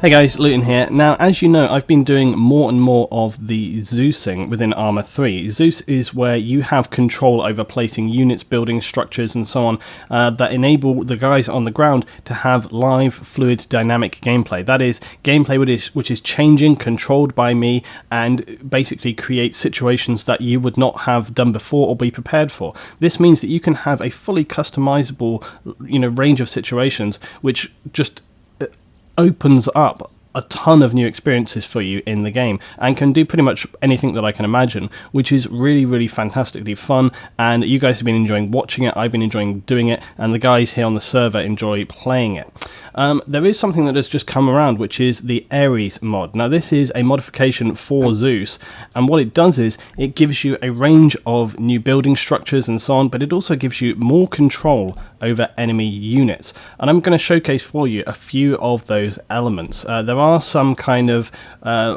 Hey guys, Luton here. Now, as you know, I've been doing more and more of the Zeusing within Arma 3. Zeus is where you have control over placing units, building structures and so on that enable the guys on the ground to have live, fluid, dynamic gameplay. That is, gameplay which is changing, controlled by me, and basically create situations that you would not have done before or be prepared for. This means that you can have a fully customizable, range of situations which just opens up a ton of new experiences for you in the game and can do pretty much anything that I can imagine, which is really, really fantastically fun. And you guys have been enjoying watching it, I've been enjoying doing it, and the guys here on the server enjoy playing it. There is something that has just come around, which is the ARES mod. Now, this is a modification for Zeus, and what it does is it gives you a range of new building structures and so on, but it also gives you more control over enemy units. And I'm going to showcase for you a few of those elements. There are some kind of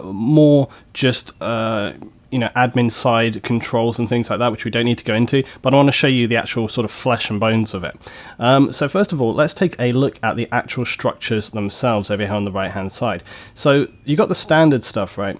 more just admin side controls and things like that, which we don't need to go into, but I want to show you the actual sort of flesh and bones of it. So first of all, let's take a look at the actual structures themselves over here on the right hand side. So you got the standard stuff, right?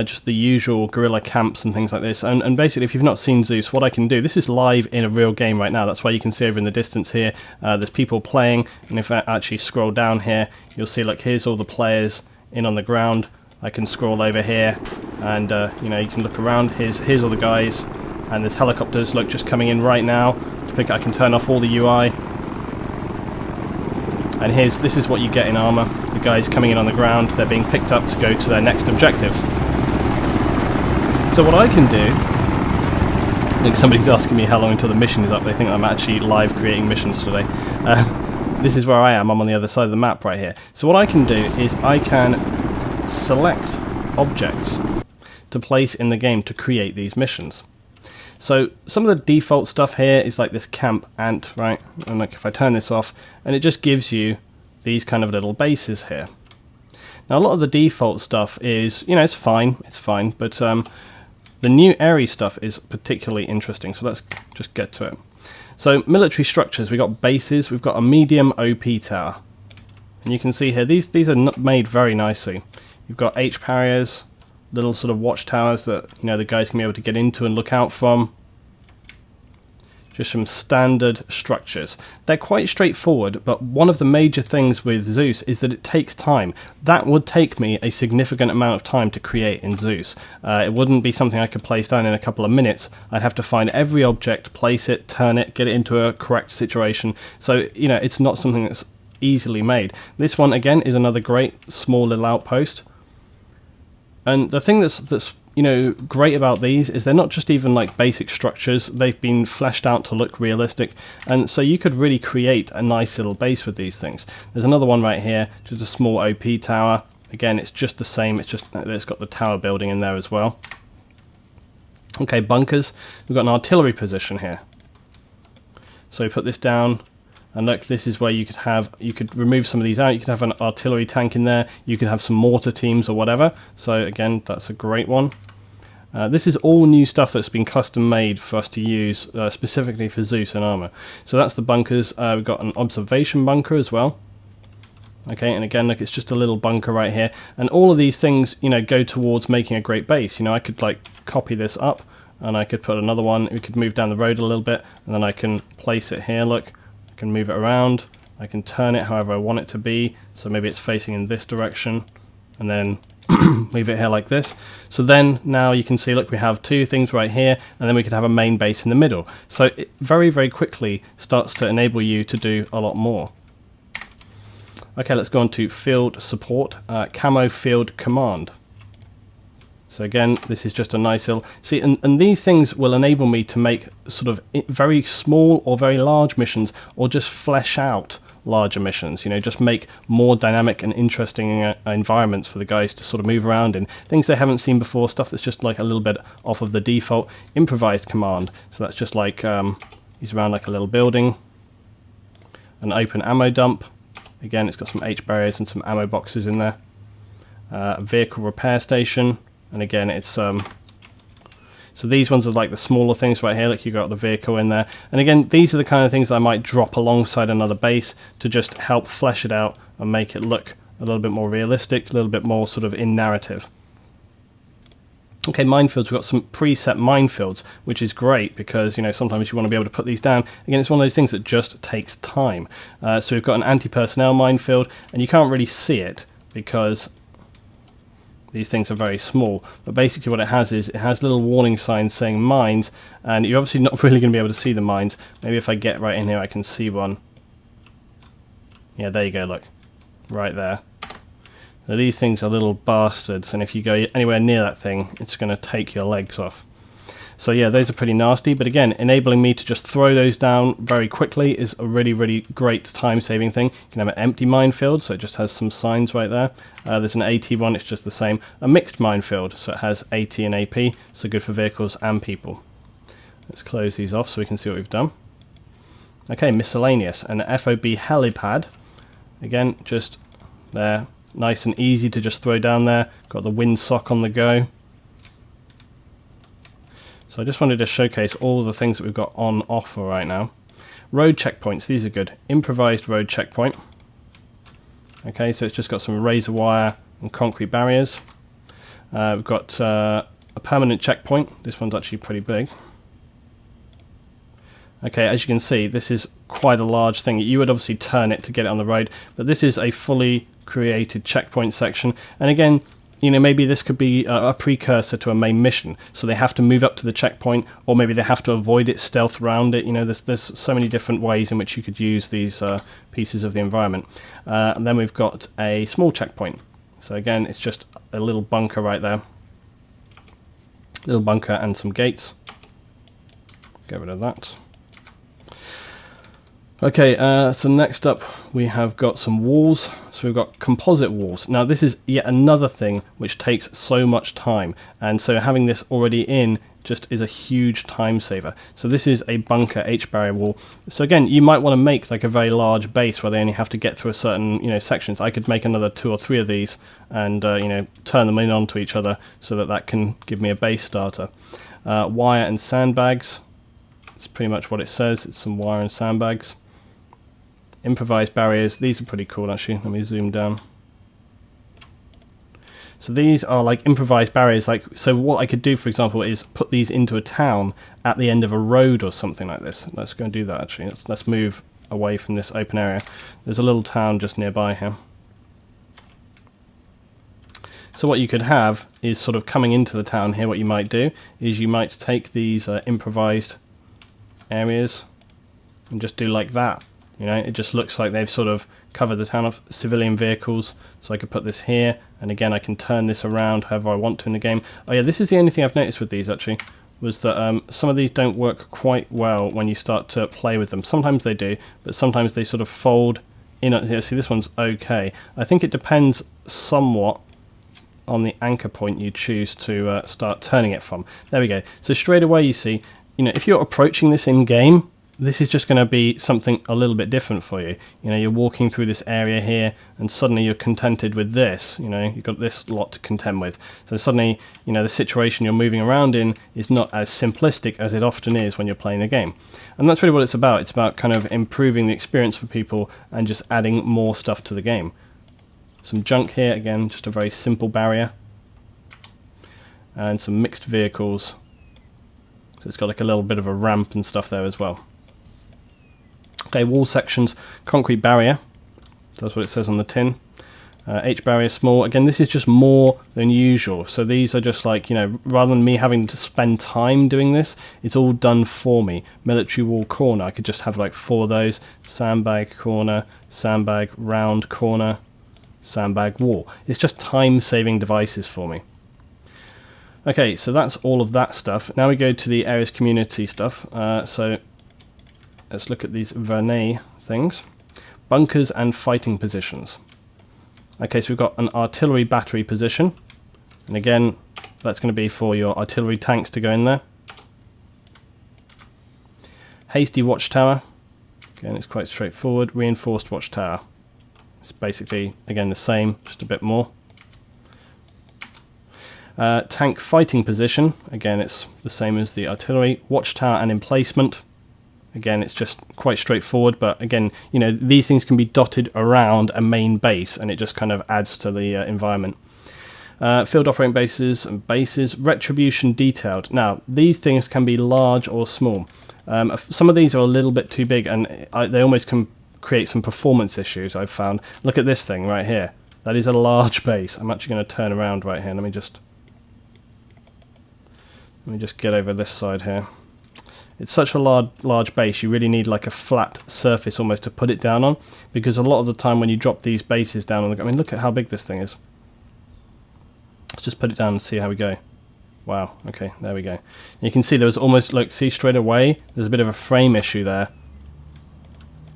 Just the usual guerrilla camps and things like this, and basically if you've not seen Zeus, what I can do, this is live in a real game right now, that's why you can see over in the distance here, there's people playing, and if I actually scroll down here, you'll see, look, here's all the players in on the ground. I can scroll over here and you can look around. Here's all the guys, and there's helicopters, look, just coming in right now. I can turn off all the UI, and this is what you get in Arma. The guys coming in on the ground, they're being picked up to go to their next objective. So what I can do, I think somebody's asking me how long until the mission is up. They think I'm actually live creating missions today. This is where I am. I'm on the other side of the map right here. So what I can do is I can select objects to place in the game to create these missions. So some of the default stuff here is like this camp ant, right? And like if I turn this off, and it just gives you these kind of little bases here. Now a lot of the default stuff is, it's fine, but the new ARES stuff is particularly interesting, so let's just get to it. So military structures, we've got bases, we've got a medium OP tower, and you can see here these are made very nicely. You've got H barriers, little sort of watchtowers that the guys can be able to get into and look out from. Just some standard structures. They're quite straightforward, but one of the major things with Zeus is that it takes time. That would take me a significant amount of time to create in Zeus. It wouldn't be something I could place down in a couple of minutes. I'd have to find every object, place it, turn it, get it into a correct situation. So, it's not something that's easily made. This one, again, is another great small little outpost. And the thing that's great about these is they're not just even like basic structures, they've been fleshed out to look realistic, and so you could really create a nice little base with these things. There's another one right here, just a small OP tower. Again, it's just the same, it's got the tower building in there as well. Okay, bunkers. We've got an artillery position here. So we put this down. And look, this is where you could remove some of these out. You could have an artillery tank in there. You could have some mortar teams or whatever. So again, that's a great one. This is all new stuff that's been custom made for us to use specifically for Zeus and Arma. So that's the bunkers. We've got an observation bunker as well. Okay, and again, look, it's just a little bunker right here. And all of these things, go towards making a great base. I could like copy this up, and I could put another one. We could move down the road a little bit, and then I can place it here. Look. I can move it around, I can turn it however I want it to be, so maybe it's facing in this direction, and then leave it here like this. So then now you can see, look, we have two things right here, and then we could have a main base in the middle. So it very, very quickly starts to enable you to do a lot more. Okay, let's go on to field support, camo field command. So again, this is just a nice little... See, and these things will enable me to make sort of very small or very large missions, or just flesh out larger missions, just make more dynamic and interesting environments for the guys to sort of move around in. Things they haven't seen before, stuff that's just like a little bit off of the default. Improvised command. So that's just like, he's around like a little building. An open ammo dump. Again, it's got some H barriers and some ammo boxes in there. A vehicle repair station. And again, it's so these ones are like the smaller things right here, like you got the vehicle in there. And again, these are the kind of things I might drop alongside another base to just help flesh it out and make it look a little bit more realistic, a little bit more sort of in narrative. Okay, minefields, we've got some preset minefields, which is great because, you know, sometimes you want to be able to put these down. Again, it's one of those things that just takes time. So we've got an anti-personnel minefield, and you can't really see it because these things are very small. But basically what it has is it has little warning signs saying mines, and you're obviously not really going to be able to see the mines. Maybe if I get right in here I can see one. Yeah, there you go, look. Right there. Now, these things are little bastards, and if you go anywhere near that thing, it's going to take your legs off. So yeah, those are pretty nasty, but again, enabling me to just throw those down very quickly is a really, really great time-saving thing. You can have an empty minefield, so it just has some signs right there. There's an AT one, it's just the same. A mixed minefield, so it has AT and AP, so good for vehicles and people. Let's close these off so we can see what we've done. Okay, miscellaneous, an FOB helipad. Again, just there. Nice and easy to just throw down there. Got the windsock on the go. So I just wanted to showcase all the things that we've got on offer right now. Road checkpoints, these are good. Improvised road checkpoint. Okay, so it's just got some razor wire and concrete barriers. We've got a permanent checkpoint. This one's actually pretty big. Okay, as you can see, this is quite a large thing. You would obviously turn it to get it on the road, but this is a fully created checkpoint section. And again, you know, maybe this could be a precursor to a main mission, so they have to move up to the checkpoint, or maybe they have to avoid it, stealth around it. You know, there's so many different ways in which you could use these pieces of the environment. And then we've got a small checkpoint. So again, it's just a little bunker right there. Little bunker and some gates. Get rid of that. Okay, so next up we have got some walls. So we've got composite walls. Now this is yet another thing which takes so much time, and so having this already in just is a huge time saver. So this is a bunker H-barrier wall. So again, you might want to make like a very large base where they only have to get through a certain, you know, sections. I could make another 2 or 3 of these and you know, turn them in onto each other so that that can give me a base starter. Wire and sandbags. It's pretty much what it says. It's some wire and sandbags. Improvised barriers, these are pretty cool actually. Let me zoom down. So these are like improvised barriers. Like, so what I could do, for example, is put these into a town at the end of a road or something like this. Let's go and do that actually. Let's move away from this open area. There's a little town just nearby here. So what you could have is sort of coming into the town here, what you might do is you might take these improvised areas and just do like that. You know, it just looks like they've sort of covered the town of civilian vehicles. So I could put this here, and again I can turn this around however I want to in the game. Oh yeah, this is the only thing I've noticed with these actually, was that some of these don't work quite well when you start to play with them. Sometimes they do, but sometimes they sort of fold in. Yeah, see, this one's okay. I think it depends somewhat on the anchor point you choose to start turning it from. There we go. So straight away you see, you know, if you're approaching this in game, this is just going to be something a little bit different for you. You know, you're walking through this area here and suddenly you're contented with this. You know, you've got this lot to contend with. So suddenly, you know, the situation you're moving around in is not as simplistic as it often is when you're playing the game. And that's really what it's about. It's about kind of improving the experience for people and just adding more stuff to the game. Some junk here, again, just a very simple barrier. And some mixed vehicles. So it's got like a little bit of a ramp and stuff there as well. Okay, wall sections, concrete barrier. That's what it says on the tin. H-barrier small. Again, this is just more than usual. So these are just like, you know, rather than me having to spend time doing this, it's all done for me. Military wall corner. I could just have like 4 of those. Sandbag corner, sandbag round corner, sandbag wall. It's just time-saving devices for me. Okay, so that's all of that stuff. Now we go to the ARES community stuff. So let's look at these vernet things. Bunkers and fighting positions. Okay, so we've got an artillery battery position. And again, that's going to be for your artillery tanks to go in there. Hasty watchtower. Again, it's quite straightforward. Reinforced watchtower. It's basically, again, the same, just a bit more. Tank fighting position. Again, it's the same as the artillery. Watchtower and emplacement. Again, it's just quite straightforward, but again, you know, these things can be dotted around a main base, and it just kind of adds to the environment. Field operating bases and bases. Retribution detailed. Now, these things can be large or small. Some of these are a little bit too big, and they almost can create some performance issues, I've found. Look at this thing right here. That is a large base. I'm actually going to turn around right here. Let me just get over this side here. It's such a large base, you really need like a flat surface almost to put it down on, because a lot of the time when you drop these bases down on the... I mean, look at how big this thing is. Let's just put it down and see how we go. Wow, okay, there we go. You can see there was almost, look, see straight away, there's a bit of a frame issue there.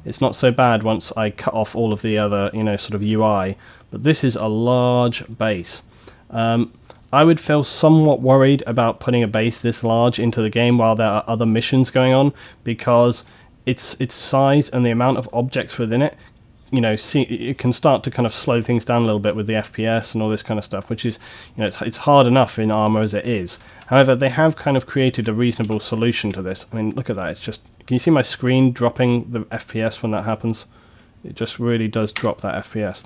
It's not so bad once I cut off all of the other, you know, sort of UI, but this is a large base. I would feel somewhat worried about putting a base this large into the game while there are other missions going on, because its size and the amount of objects within it, you know, it can start to kind of slow things down a little bit with the FPS and all this kind of stuff, which is, you know, it's hard enough in Arma as it is. However, they have kind of created a reasonable solution to this. I mean, look at that. It's just, can you see my screen dropping the FPS when that happens? It just really does drop that FPS.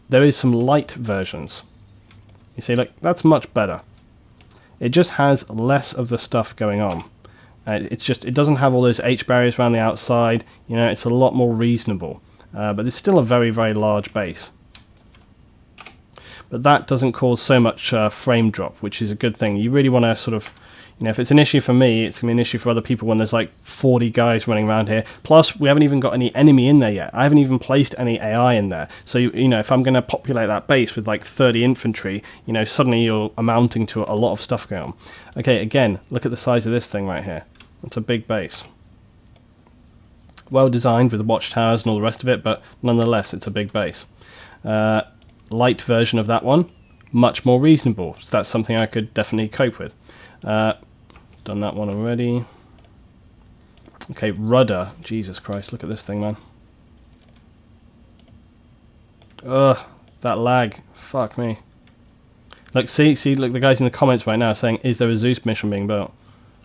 There is some light versions. You see, like, that's much better. It just has less of the stuff going on. It's just, it doesn't have all those H barriers around the outside. You know, it's a lot more reasonable. But it's still a very, very large base. But that doesn't cause so much frame drop, which is a good thing. You really want to sort of, you know, if it's an issue for me, it's going to be an issue for other people when there's like 40 guys running around here. Plus, we haven't even got any enemy in there yet. I haven't even placed any AI in there. So, you know, if I'm going to populate that base with like 30 infantry, you know, suddenly you're amounting to a lot of stuff going on. Okay, again, look at the size of this thing right here. It's a big base. Well designed with the watchtowers and all the rest of it, but nonetheless, it's a big base. Light version of that one, much more reasonable. So that's something I could definitely cope with. Done that one already. Okay, rudder. Jesus Christ, look at this thing, man. Ugh, that lag. Fuck me. Look, see, look, the guys in the comments right now are saying, is there a Zeus mission being built?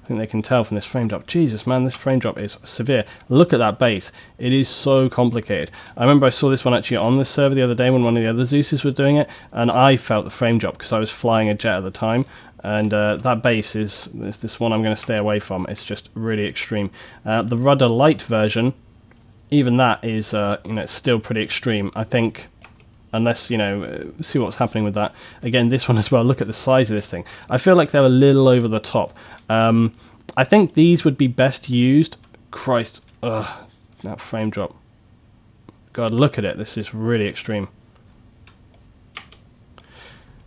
I think they can tell from this frame drop. Jesus, man, this frame drop is severe. Look at that base. It is so complicated. I remember I saw this one actually on this server the other day when one of the other Zeuses was doing it, and I felt the frame drop because I was flying a jet at the time. And that base is this one I'm going to stay away from. It's just really extreme. The rudder light version, even that is you know, it's still pretty extreme. I think, unless, you know, see what's happening with that. Again, this one as well. Look at the size of this thing. I feel like they're a little over the top. I think these would be best used. Christ, ugh, that frame drop. God, look at it. This is really extreme.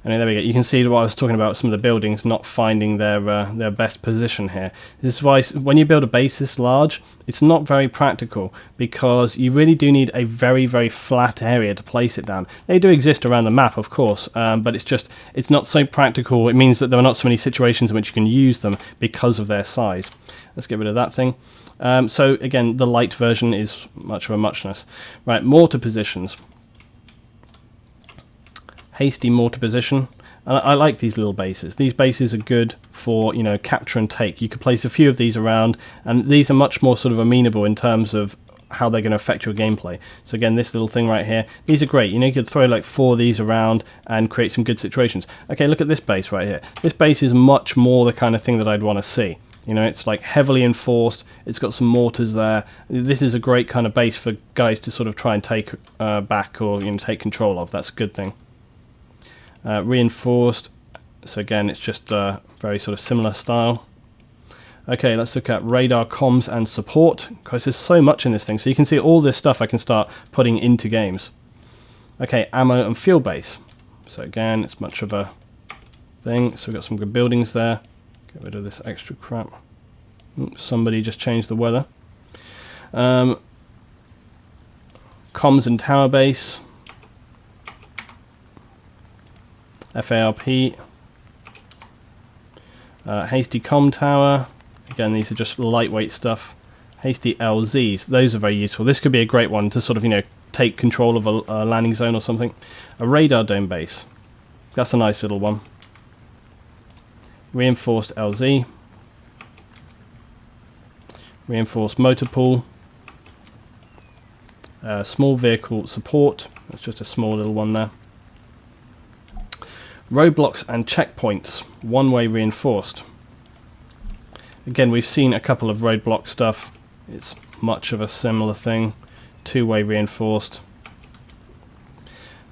And there we go. You can see what I was talking about, some of the buildings not finding their best position here. This is why when you build a base this large, it's not very practical, because you really do need a very, very flat area to place it down. They do exist around the map, of course, but it's not so practical. It means that there are not so many situations in which you can use them because of their size. Let's get rid of that thing. So again, the light version is much of a muchness. Right, mortar positions. Hasty mortar position. And I like these little bases. These bases are good for, you know, capture and take. You could place a few of these around, and these are much more sort of amenable in terms of how they're going to affect your gameplay. So again, this little thing right here, these are great. You know, you could throw like 4 of these around and create some good situations. Okay, look at this base right here. This base is much more the kind of thing that I'd want to see. You know, it's like heavily enforced. It's got some mortars there. This is a great kind of base for guys to sort of try and take back, or, you know, take control of. That's a good thing. Reinforced, so again, it's just very sort of similar style. Okay, let's look at radar, comms and support, because there's so much in this thing. So you can see all this stuff I can start putting into games. Okay, ammo and fuel base. So again, it's much of a thing. So we've got some good buildings there. Get rid of this extra crap. Oops, somebody just changed the weather. Comms and tower base. FARP, hasty comm tower. Again, these are just lightweight stuff. Hasty LZs, those are very useful. This could be a great one to sort of, you know, take control of a landing zone or something. A radar dome base, that's a nice little one. Reinforced LZ. reinforced motor pool, small vehicle support, that's just a small little one there, roadblocks and checkpoints, one-way reinforced. Again, we've seen a couple of roadblock stuff, it's much of a similar thing, two-way reinforced.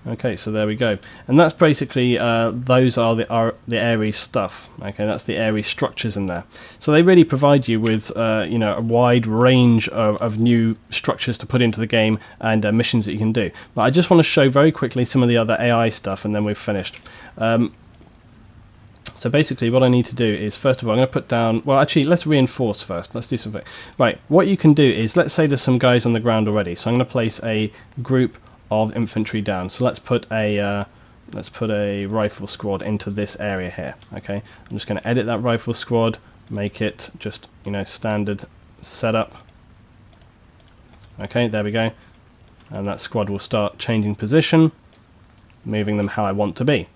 Okay, so there we go, and that's basically those are the ARES stuff. Okay, that's the ARES structures in there. So they really provide you with you know, a wide range of new structures to put into the game and missions that you can do. But I just want to show very quickly some of the other AI stuff, and then we've finished. So basically what I need to do is, first of all, I'm going to put down, well actually let's reinforce first, let's do something. Right, what you can do is, let's say there's some guys on the ground already, so I'm going to place a group of infantry down. So let's put a rifle squad into this area here. Okay, I'm just going to edit that rifle squad, make it just, you know, standard setup. Okay, there we go, and that squad will start changing position, moving them how I want to be.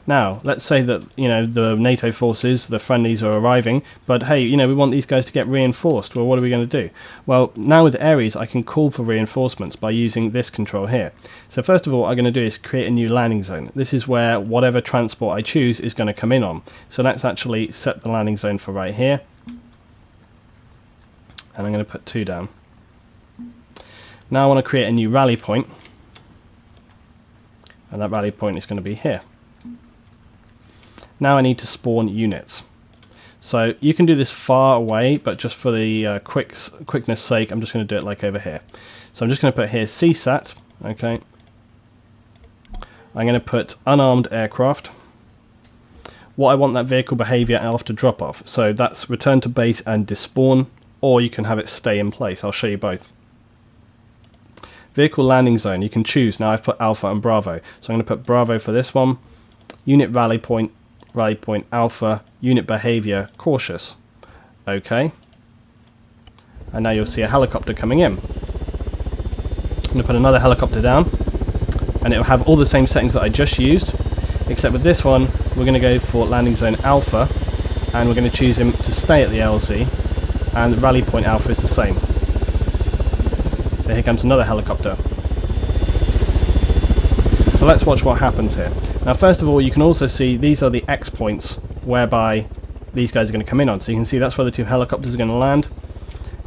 Now, let's say that, you know, the NATO forces, the friendlies are arriving, but hey, you know, we want these guys to get reinforced. Well, what are we going to do? Well, now with ARES, I can call for reinforcements by using this control here. So first of all, I'm going to do is create a new landing zone. This is where whatever transport I choose is going to come in on. So let's actually set the landing zone for right here. And I'm going to put 2 down. Now I want to create a new rally point. And that rally point is going to be here. Now I need to spawn units. So you can do this far away, but just for the quickness sake, I'm just going to do it like over here. So I'm just going to put here CSAT. Okay. I'm going to put unarmed aircraft. What I want that vehicle behavior after drop off. So that's return to base and despawn, or you can have it stay in place. I'll show you both. Vehicle landing zone, you can choose. Now I've put Alpha and Bravo. So I'm going to put Bravo for this one. Unit rally point alpha, unit behavior cautious. Okay, and now you'll see a helicopter coming in. I'm going to put another helicopter down, and it will have all the same settings that I just used, except with this one we're going to go for landing zone alpha, and we're going to choose him to stay at the LZ, and the rally point alpha is the same. So here comes another helicopter. So let's watch what happens here. Now first of all, you can also see these are the X points whereby these guys are going to come in on. So you can see that's where the 2 helicopters are going to land.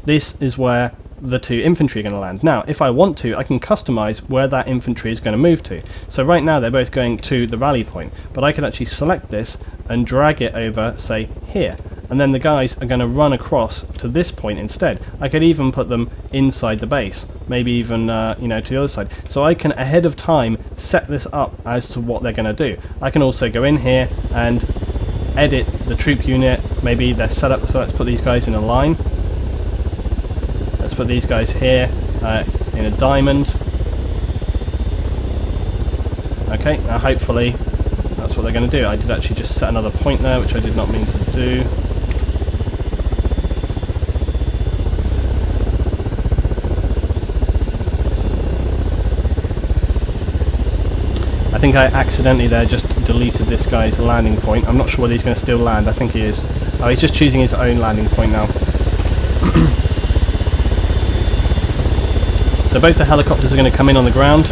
This is where the 2 infantry are going to land. Now if I want to, I can customize where that infantry is going to move to. So right now they're both going to the rally point, but I can actually select this and drag it over, say, here. And then the guys are going to run across to this point instead. I could even put them inside the base, maybe even you know, to the other side. So I can ahead of time set this up as to what they're going to do. I can also go in here and edit the troop unit. Maybe they're set up. So let's put these guys in a line. Let's put these guys here in a diamond. Okay, now hopefully that's what they're going to do. I did actually just set another point there, which I did not mean to do. I think I accidentally there just deleted this guy's landing point. I'm not sure whether he's going to still land. I think he is. Oh, he's just choosing his own landing point now. So both the helicopters are going to come in on the ground.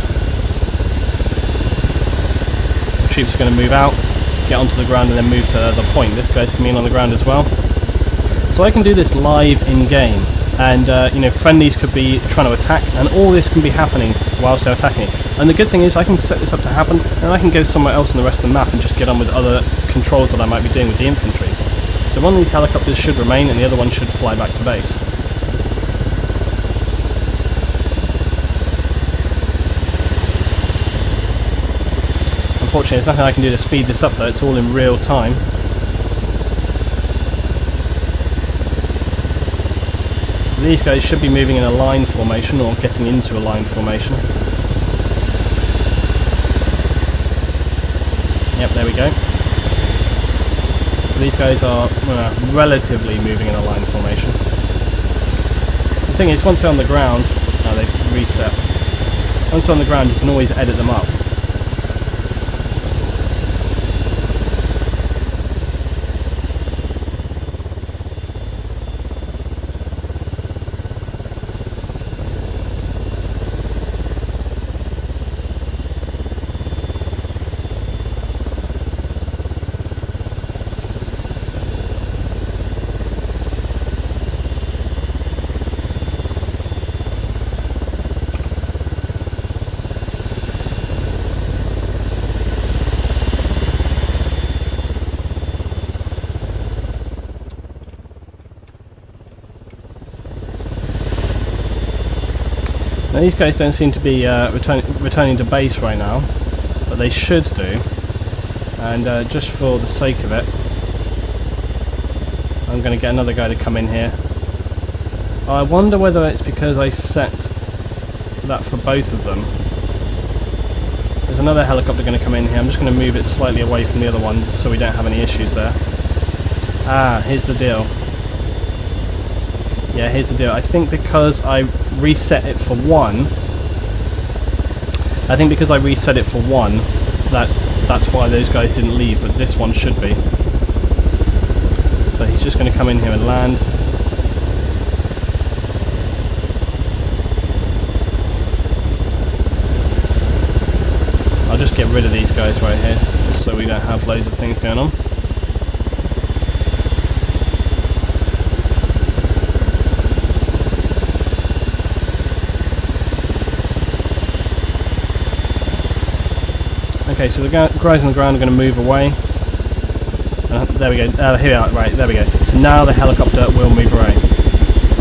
The troops are going to move out, get onto the ground, and then move to the point. This guy's coming in on the ground as well. So I can do this live in game, and you know, friendlies could be trying to attack, and all this can be happening whilst they're attacking. And the good thing is I can set this up to happen, and I can go somewhere else on the rest of the map and just get on with other controls that I might be doing with the infantry. So one of these helicopters should remain, and the other one should fly back to base. Unfortunately, there's nothing I can do to speed this up though, it's all in real time. These guys should be moving in a line formation, or getting into a line formation. Yep, there we go. These guys are relatively moving in a line formation. The thing is, once they're on the ground, they've reset. Once they're on the ground, you can always edit them up. Now these guys don't seem to be returning to base right now, but they should do. And just for the sake of it, I'm going to get another guy to come in here. I wonder whether it's because I set that for both of them. There's another helicopter going to come in here. I'm just going to move it slightly away from the other one so we don't have any issues there. Ah, here's the deal. Yeah, here's the deal. I think because I reset it for one, that's why those guys didn't leave, but this one should be. So he's just going to come in here and land. I'll just get rid of these guys right here, just so we don't have loads of things going on. Okay, so the guys on the ground are going to move away. There we go. Here we are. Right, there we go. So now the helicopter will move away.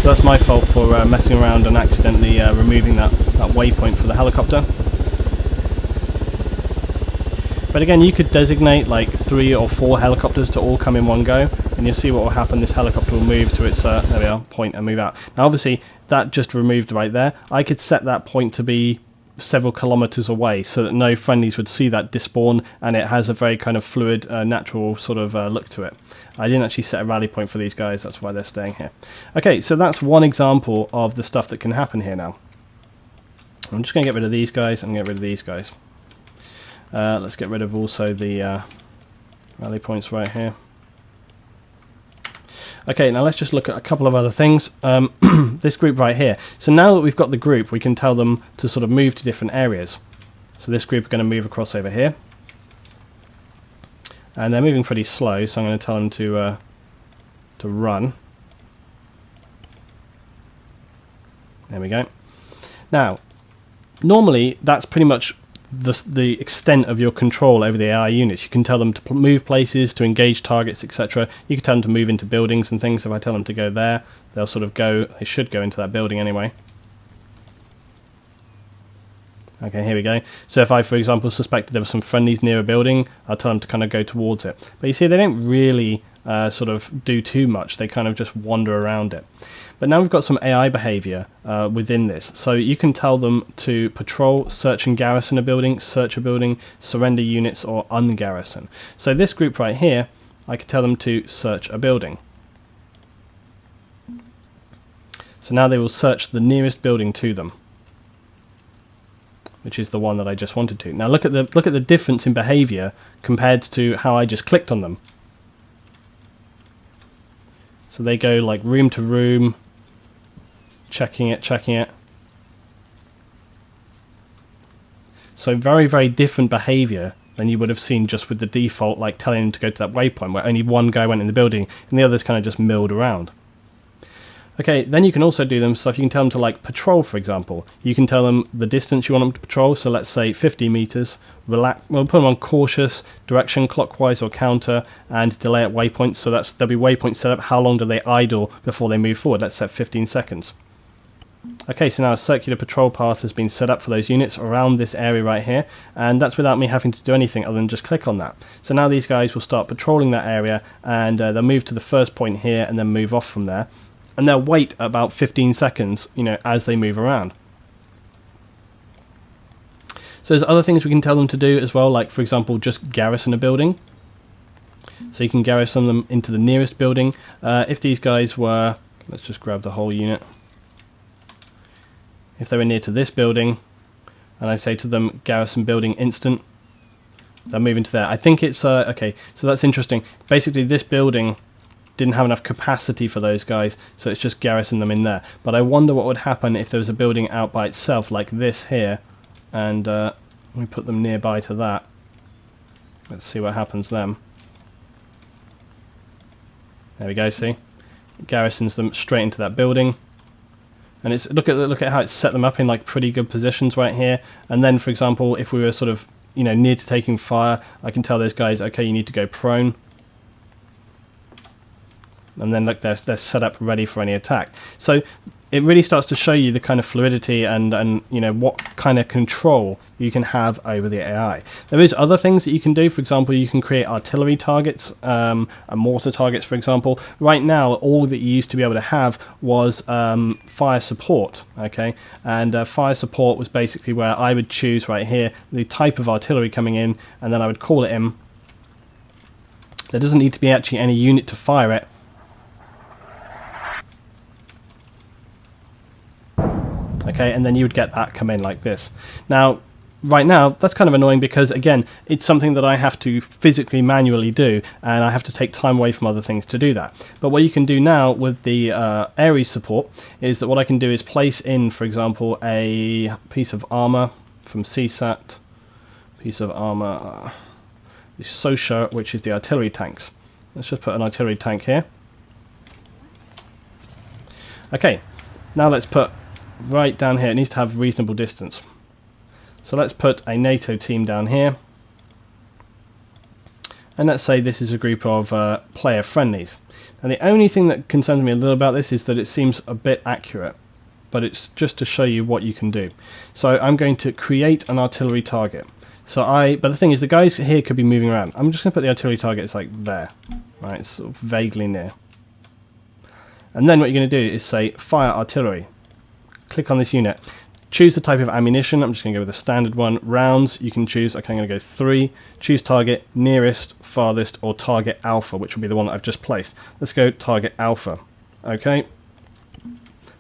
So that's my fault for messing around and accidentally removing that waypoint for the helicopter. But again, you could designate like 3 or 4 helicopters to all come in one go, and you'll see what will happen. This helicopter will move to its there we are, point and move out. Now obviously that just removed right there. I could set that point to be several kilometers away so that no friendlies would see that despawn, and it has a very kind of fluid, natural sort of look to it. I didn't actually set a rally point for these guys, that's why they're staying here. Okay, so that's one example of the stuff that can happen here now. I'm just going to get rid of these guys and get rid of these guys. Let's get rid of also the rally points right here. Okay, now let's just look at a couple of other things. This group right here. So now that we've got the group, we can tell them to sort of move to different areas. So this group are going to move across over here. And they're moving pretty slow, so I'm going to tell them to run. There we go. Now, normally that's pretty much the extent of your control over the AI units. You can tell them to move places, to engage targets, etc. You can tell them to move into buildings and things. If I tell them to go there, they'll sort of go, they should go into that building anyway. Okay, here we go. So if I, for example, suspected there were some friendlies near a building, I'll tell them to kind of go towards it. But you see, they don't really sort of do too much. They kind of just wander around it. But now we've got some AI behavior within this. So you can tell them to patrol, search and garrison a building, search a building, surrender units, or ungarrison. So this group right here, I could tell them to search a building. So now they will search the nearest building to them, which is the one that I just wanted to. Now look at the difference in behavior compared to how I just clicked on them. So they go like room to room, checking it. So very, very different behavior than you would have seen just with the default, like telling them to go to that waypoint where only one guy went in the building and the others kind of just milled around. Okay, then you can also do them stuff. You can tell them to like patrol, for example. You can tell them the distance you want them to patrol. So let's say 50 meters. We'll put them on cautious, direction clockwise or counter, and delay at waypoints. So there'll be waypoints set up. How long do they idle before they move forward? Let's set 15 seconds. Okay, so now a circular patrol path has been set up for those units around this area right here, and that's without me having to do anything other than just click on that. So now these guys will start patrolling that area, and they'll move to the first point here and then move off from there. And they'll wait about 15 seconds, as they move around. So there's other things we can tell them to do as well, like for example, just garrison a building. So you can garrison them into the nearest building. If these guys were, let's just grab the whole unit. If they were near to this building, and I say to them, garrison building instant, they'll move into there. I think it's, okay, so that's interesting. Basically this building didn't have enough capacity for those guys, so it's just garrison them in there. But I wonder what would happen if there was a building out by itself like this here, and we put them nearby to that. Let's see what happens then. There we go, see? It garrisons them straight into that building. And it's look at how it's set them up in like pretty good positions right here. And then, for example, if we were sort of near to taking fire, I can tell those guys, okay, you need to go prone. And then look, they're set up ready for any attack. So it really starts to show you the kind of fluidity and you know, what kind of control you can have over the AI. There is other things that you can do. For example, you can create artillery targets and mortar targets, for example. Right now, all that you used to be able to have was fire support, okay? And fire support was basically where I would choose right here the type of artillery coming in, and then I would call it in. There doesn't need to be actually any unit to fire it. Okay, and then you would get that come in like this. Now, right now, that's kind of annoying because, again, it's something that I have to physically manually do, and I have to take time away from other things to do that. But what you can do now with the ARES support is that what I can do is place in, for example, a piece of armor from CSAT, piece of armor, the SOSHA, which is the artillery tanks. Let's just put an artillery tank here. Okay, now let's put right down here. It needs to have reasonable distance. So let's put a NATO team down here. And let's say this is a group of player friendlies. Now the only thing that concerns me a little about this is that it seems a bit accurate. But it's just to show you what you can do. So I'm going to create an artillery target. But the thing is, the guys here could be moving around. I'm just going to put the artillery targets like there. Right, it's sort of vaguely near. And then what you're going to do is say fire artillery. Click on this unit, choose the type of ammunition. I'm just going to go with the standard one. Rounds, you can choose, okay, I'm going to go 3, choose target, nearest, farthest, or target alpha, which will be the one that I've just placed. Let's go target alpha. Okay,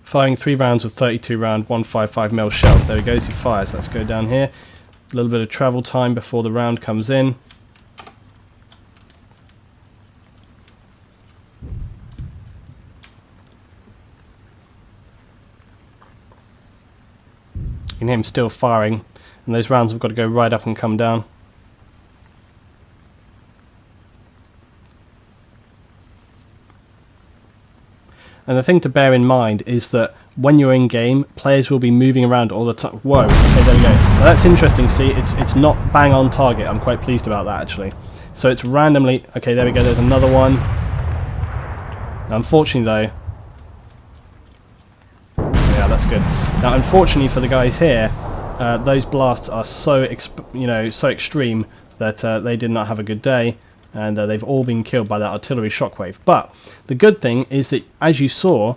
firing 3 rounds of 32 round 155mm shells. There he goes, he fires. Let's go down here, a little bit of travel time before the round comes in. You can hear him still firing, and those rounds have got to go right up and come down. And the thing to bear in mind is that when you're in game, players will be moving around all the time. Whoa, okay, there we go. Now that's interesting. See, it's not bang on target. I'm quite pleased about that, actually. So it's randomly. Okay, there we go. There's another one. Now, unfortunately, though, yeah, that's good. Now, unfortunately for the guys here, those blasts are so extreme that they did not have a good day, and they've all been killed by that artillery shockwave. But the good thing is that, as you saw,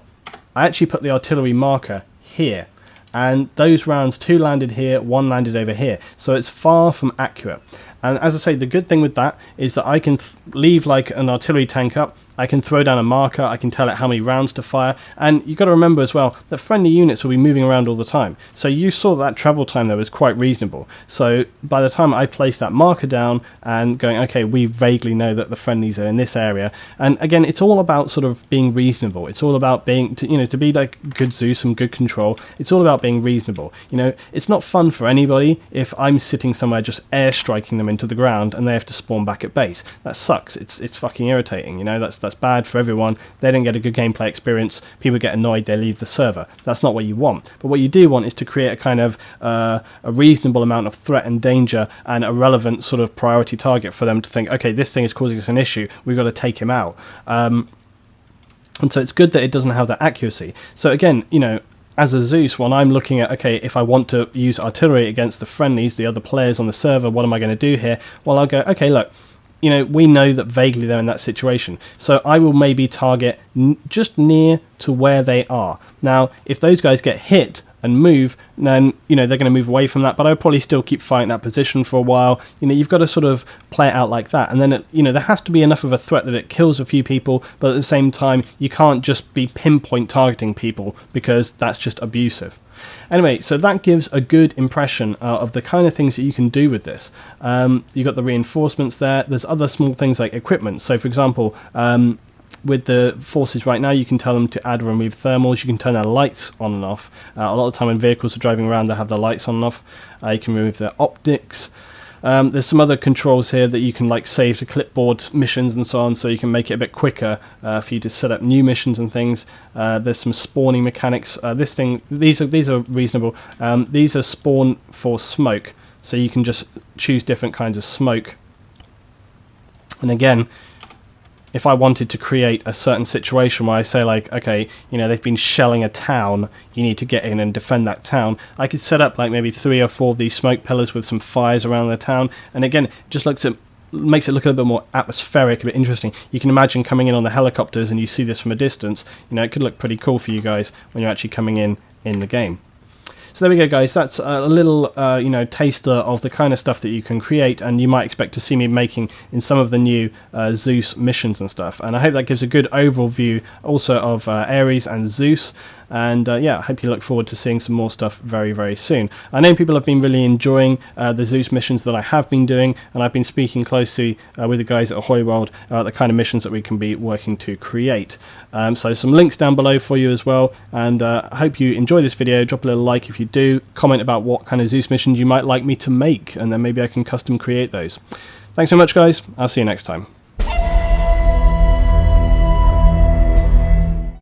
I actually put the artillery marker here, and those rounds, 2 landed here, 1 landed over here, so it's far from accurate. And as I say, the good thing with that is that I can leave like an artillery tank up, I can throw down a marker, I can tell it how many rounds to fire, and you've got to remember as well that friendly units will be moving around all the time. So you saw that travel time there was quite reasonable. So by the time I placed that marker down and going, okay, we vaguely know that the friendlies are in this area, and again, it's all about sort of being reasonable. It's all about being, to be like good Zeus and good control, it's all about being reasonable. You know, it's not fun for anybody if I'm sitting somewhere just airstriking them into the ground and they have to spawn back at base. That sucks. It's fucking irritating, you know, that's bad for everyone. They don't get a good gameplay experience, people get annoyed, they leave the server. That's not what you want. But what you do want is to create a kind of a reasonable amount of threat and danger and a relevant sort of priority target for them to think, okay, this thing is causing us an issue, we've got to take him out. And so it's good that it doesn't have that accuracy. So again, you know, as a Zeus, when I'm looking at, okay, if I want to use artillery against the friendlies, the other players on the server, what am I going to do here? Well, I'll go, okay, look, you know, we know that vaguely they're in that situation. So I will maybe target just near to where they are. Now, if those guys get hit and move, then, you know, they're going to move away from that, but I'll probably still keep fighting that position for a while. You know, you've got to sort of play it out like that. And then, you know, there has to be enough of a threat that it kills a few people, but at the same time, you can't just be pinpoint targeting people because that's just abusive. Anyway, so that gives a good impression of the kind of things that you can do with this. You've got the reinforcements there. There's other small things like equipment. So, for example, with the forces right now, you can tell them to add or remove thermals. You can turn their lights on and off. A lot of the time when vehicles are driving around, they have their lights on and off. You can remove their optics. There's some other controls here that you can like save to clipboard missions and so on, so you can make it a bit quicker for you to set up new missions and things. There's some spawning mechanics. These are reasonable. These are spawn for smoke, so you can just choose different kinds of smoke. And again, if I wanted to create a certain situation where I say like, okay, you know, they've been shelling a town, you need to get in and defend that town, I could set up like maybe 3 or 4 of these smoke pillars with some fires around the town, and again, it just makes it look a little bit more atmospheric, a bit interesting. You can imagine coming in on the helicopters and you see this from a distance, you know, it could look pretty cool for you guys when you're actually coming in the game. So there we go, guys. That's a little, you know, taster of the kind of stuff that you can create, and you might expect to see me making in some of the new Zeus missions and stuff. And I hope that gives a good overall view also of ARES and Zeus. And yeah, I hope you look forward to seeing some more stuff very, very soon. I know people have been really enjoying the Zeus missions that I have been doing, and I've been speaking closely with the guys at Ahoy World about the kind of missions that we can be working to create. So some links down below for you as well, and I hope you enjoy this video. Drop a little like if you do, comment about what kind of Zeus missions you might like me to make, and then maybe I can custom create those. Thanks so much, guys. I'll see you next time.